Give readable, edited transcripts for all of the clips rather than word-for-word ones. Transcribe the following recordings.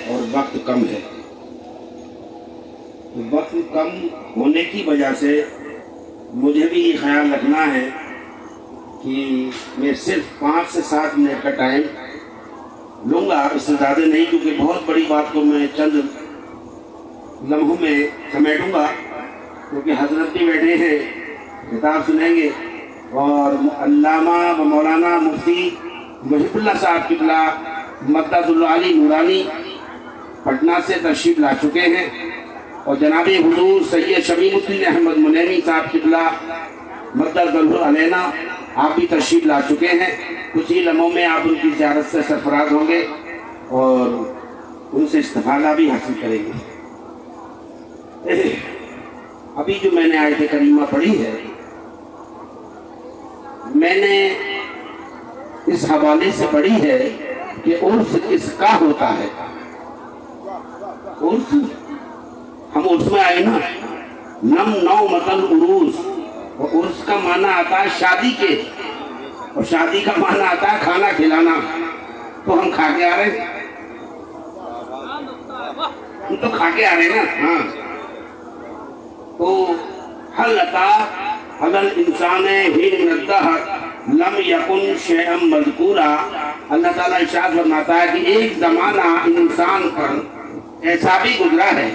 اور وقت کم ہے. وقت کم ہونے کی وجہ سے مجھے بھی یہ خیال رکھنا ہے کہ میں صرف 5 سے 7 منٹ کا ٹائم لوں گا، اس سے زیادہ نہیں، کیونکہ بہت بڑی بات کو میں چند لمحوں میں سمیٹوں گا، کیونکہ حضرت بھی بیٹھے ہیں، خطاب سنیں گے. اور علامہ و مولانا مفتی محب اللہ صاحب قبلہ مدد العالی نورانی پٹنہ سے تشریف لا چکے ہیں، اور جناب حضور سید شمیم الدین احمد منیوی صاحب قبلہ مدد علینا آپ بھی تشریف لا چکے ہیں. کچھ ہی لمحوں میں آپ ان کی زیارت سے سرفراز ہوں گے اور ان سے استفادہ بھی حاصل کریں گے. ابھی جو میں نے آیت کریمہ پڑھی ہے، میں نے اس حوالے سے پڑھی ہے کہ عرس کس کا ہوتا ہے. عرس، ہم عرس میں آئے نا، نم نو مطل عروس، اور عرس کا معنی آتا ہے شادی کے، اور شادی کا معنی آتا ہے کھانا کھلانا. تو ہم کھا کے آ رہے ہیں، ہم تو کھا کے آ رہے ہیں نا. ہاں، تو حل عطا حل انسان حین من الدہر لم یکن شیئا مذکورا. اللہ تعالیٰ ارشاد فرماتا ہے کہ ایک زمانہ انسان پر ایسا بھی گزرا ہے،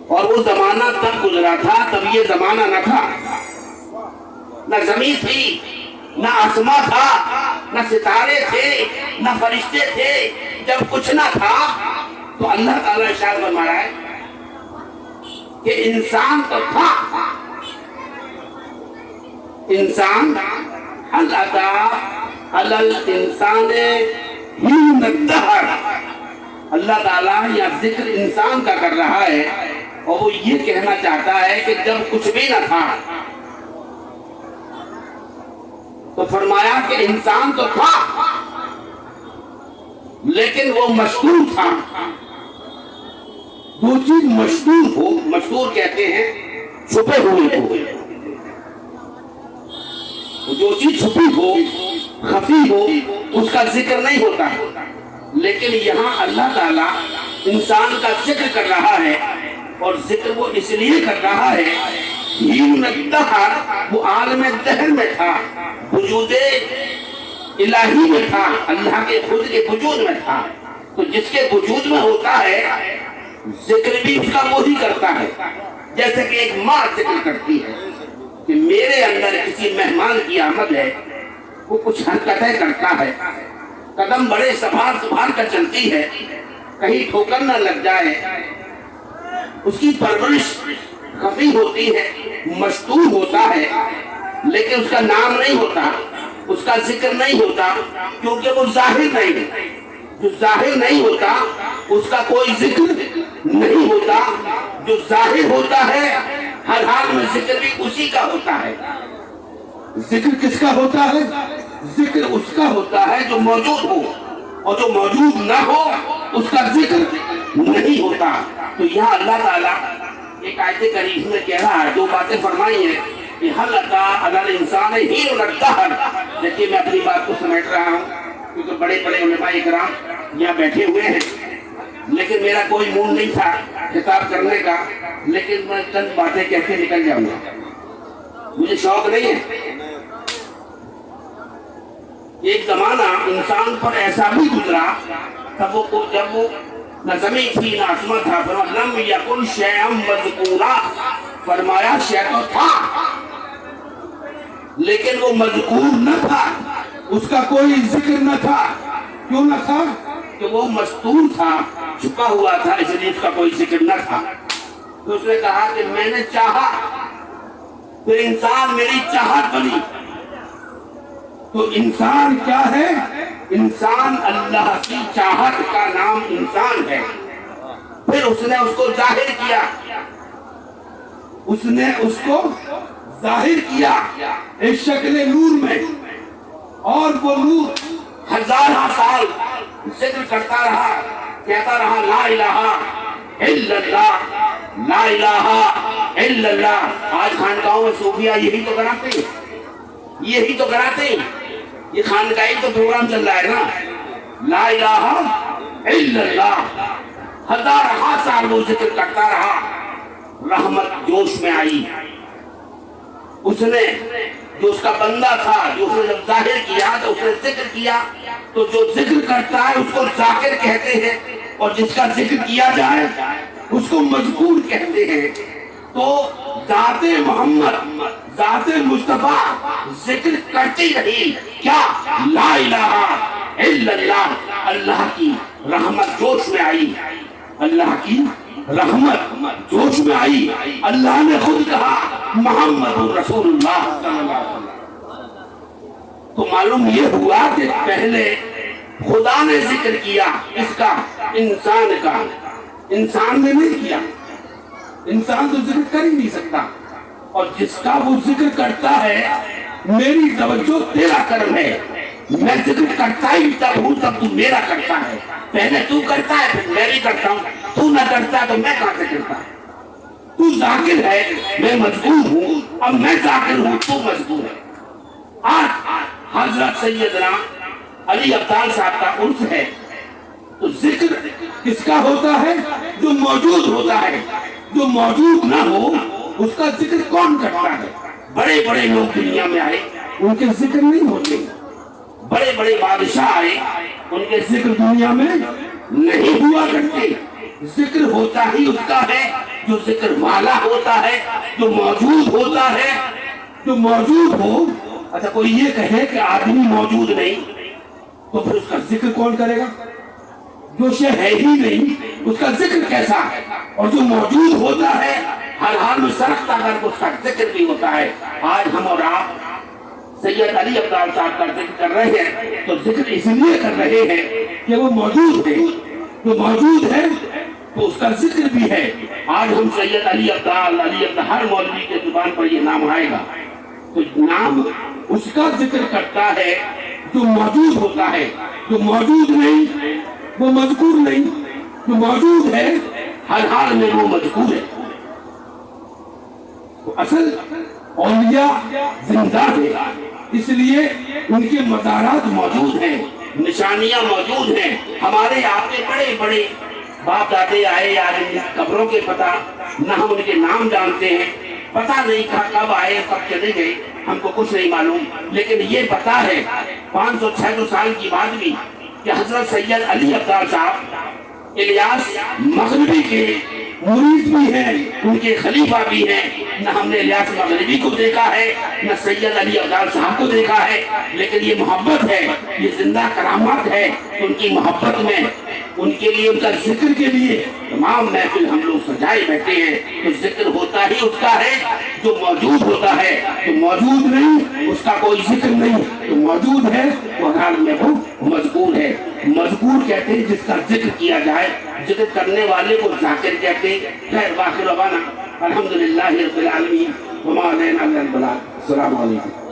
اور وہ زمانہ تب گزرا تھا تب یہ زمانہ نہ تھا، نہ زمین تھی، نہ آسمان تھا، نہ ستارے تھے، نہ فرشتے تھے. جب کچھ نہ تھا تو اللہ تعالیٰ ارشاد فرما رہا ہے کہ انسان تو تھا. انسان حل عطا علی الانسان حین الدہر. اللہ تعالیٰ یا ذکر انسان کا کر رہا ہے، اور وہ یہ کہنا چاہتا ہے کہ جب کچھ بھی نہ تھا تو فرمایا کہ انسان تو تھا لیکن وہ مشہور تھا. دو چیز مشہور ہو، مشہور کہتے ہیں چھپے ہوئے کو. جو چیز چھپی ہو، خفی ہو، اس کا ذکر نہیں ہوتا. لیکن یہاں اللہ تعالیٰ انسان کا ذکر کر رہا ہے، اور ذکر وہ اس لیے کر رہا ہے، حین الدہر، وہ عالم دہر میں تھا، وجود الہی میں تھا، اللہ کے خود کے وجود میں تھا. تو جس کے وجود میں ہوتا ہے ذکر بھی اس کا وہی کرتا ہے. جیسے کہ ایک ماں ذکر کرتی ہے کہ میرے اندر کسی مہمان کی آمد ہے، وہ کچھ حرکتیں کرتا ہے، قدم بڑے سنبھال کر چلتی ہے، کہیں ٹھوکر نہ لگ جائے. اس کی پرورش خفی ہوتی ہے، مستور ہوتا ہے، لیکن اس کا نام نہیں ہوتا، اس کا ذکر نہیں ہوتا، کیونکہ وہ ظاہر نہیں ہے. جو ظاہر نہیں ہوتا اس کا کوئی ذکر نہیں ہوتا. جو ظاہر ہوتا ہے ہر حال میں ذکر بھی اسی کا ہوتا ہے. ذکر کس کا ہوتا ہے؟ ذکر اس کا ہوتا ہے جو موجود ہو، اور جو موجود نہ ہو اس کا ذکر نہیں ہوتا. تو یہاں اللہ تعالیٰ ایک آیت کریمہ میں کہہ رہا ہے، جو باتیں فرمائی ہیں کہ حل عطا علی الانسان حین الدہر. دیکھیے میں اپنی بات کو سمیٹ رہا ہوں کیونکہ بڑے بڑے علماء اکرام یہاں بیٹھے ہوئے ہیں، لیکن میرا کوئی موڈ نہیں تھا خطاب کرنے کا، لیکن میں چند باتیں کہہ کے نکل جاؤں گا. مجھے شوق نہیں ہے. ایک زمانہ انسان پر ایسا بھی گزرا تب وہ جب وہ نہ زمین تھی نہ آسمان تھا. فرمایا لم یکن شیئا مذکورا، فرمایا شیء تو تھا لیکن وہ مذکور نہ تھا، اس کا کوئی ذکر نہ تھا. کیوں نہ تھا؟ کہ وہ مستور تھا، چھپا ہوا تھا، اس لیے اس کا کوئی ذکر نہ تھا. تو اس نے کہا کہ میں نے چاہا، پھر انسان میری چاہت بنی. تو انسان کیا ہے؟ انسان اللہ کی چاہت کا نام انسان ہے. پھر اس نے اس کو ظاہر کیا، اس نے اس کو ظاہر کیا ایک شکل نور میں، اور وہ نور ہزارہ سال ذکر کرتا رہا، کہتا رہا لا الہ الا اللہ، لا الہ الا اللہ. آج خانقاہوں میں صوفیہ یہی تو کراتے ہیں، یہی تو کراتے ہیں. یہ خانقاہی تو پروگرام چل رہا ہے نا، لا الہ الا اللہ، ہزارہ سال وہ ذکر کرتا رہا، رحمت جوش میں آئی۔ اس نے جو اس کا بندہ تھا، جو اس نے جب ظاہر کیا تو اس نے ذکر کیا، تو جو ذکر کرتا ہے اس کو ذاکر کہتے ہیں، اور جس کا ذکر کیا جائے اس کو مذکور کہتے ہیں۔ تو ذات محمد، ذات مصطفیٰ ذکر کرتی رہی، کیا؟ لا الہ الا اللہ۔ اللہ کی رحمت جوش میں آئی، اللہ کی رحمت جوش میں آئی۔ اللہ نے خود کہا محمد رسول اللہ صلی اللہ علیہ وسلم۔ تو معلوم یہ ہوا کہ پہلے خدا نے ذکر کیا اس کا، انسان کا، انسان نے نہیں کیا۔ انسان تو ذکر کر ہی نہیں سکتا، اور جس کا وہ ذکر کرتا ہے، میری توجہ تیرا کرم ہے، میں ذکر کرتا ہی تب ہوں تب تو میرا کرتا ہے۔ پہلے تو کرتا ہے پھر میں بھی کرتا ہوں، تو نہ کرتا تو میں کہاں سے کرتا؟ تو ذاکر ہے، میں مذکور ہوں، اب میں ذاکر ہوں، تو مذکور ہے۔ آج حضرت سیدنا علی ابدال صاحب کا عرس ہے، تو ذکر کس کا ہوتا ہے؟ جو موجود ہوتا ہے۔ جو موجود نہ ہو اس کا ذکر کون کرتا ہے؟ بڑے بڑے لوگ دنیا میں آئے، ان کے ذکر نہیں ہوتے۔ بڑے بڑے بادشاہ آئے، ان کے ذکر دنیا میں نہیں ہوا کرتے۔ ذکر ہوتا ہی اس کا ہے جو ذکر والا ہوتا ہے، جو موجود ہوتا ہے۔ جو موجود ہو، اچھا کوئی یہ کہے کہ آدمی موجود نہیں، تو پھر اس کا ذکر کون کرے گا؟ جو شے ہے ہی نہیں اس کا ذکر کیسا ہے؟ اور جو موجود ہوتا ہے ہر حال میں سرختہ کر کے اس کا ذکر بھی ہوتا ہے۔ آج ہم اور آپ سید علی ابدال صاحب کا ذکر کر رہے ہیں، تو ذکر اس لیے کر رہے ہیں کہ وہ موجود ہے۔ جو موجود ہے تو اس کا ذکر بھی ہے۔ آج ہم سید علی ابدال، ہر مولوی کے زبان پر یہ نام آئے گا، تو نام اس کا ذکر کرتا ہے جو موجود ہوتا ہے۔ جو موجود نہیں وہ مذکور نہیں، جو موجود ہے ہر حال میں وہ مذکور ہے۔ تو اصل اولیاء زندہ ہے، اس لیے ان کے مزارات موجود ہیں، نشانیاں موجود ہیں۔ ہمارے آپ کے بڑے بڑے باپ دادے آئے، یار قبروں کے پتہ نہ ہم ان کے نام جانتے ہیں، پتہ نہیں تھا کب آئے کب چلے گئے، ہم کو کچھ نہیں معلوم، لیکن یہ پتہ ہے 500-600 سال کی بات بھی کہ حضرت سید علی ابدال صاحب الیاس مغربی کے مرید بھی ہیں، ان کے خلیفہ بھی ہیں۔ نہ ہم نے الیاس مغربی کو دیکھا ہے، نہ سید علی ابدال صاحب کو دیکھا ہے، لیکن یہ محبت ہے، یہ زندہ کرامات ہے۔ ان کی محبت میں، ان کے لیے، ان کا ذکر کے لیے تمام محفل ہم لوگ سجائے بیٹھے ہیں۔ تو ذکر ہوتا ہی اس کا ہے جو موجود ہوتا ہے، تو موجود نہیں اس کا کوئی ذکر نہیں۔ تو موجود ہے وہ حال میں وہ مذکور ہے۔ مذکور کہتے ہیں جس کا ذکر کیا جائے، ذکر کرنے والے کو ذاکر کہتے ہیں۔ خیر باخر ربانا الحمدللہ رب العالمین وما علینا الا البلاغ۔ السلام علیکم۔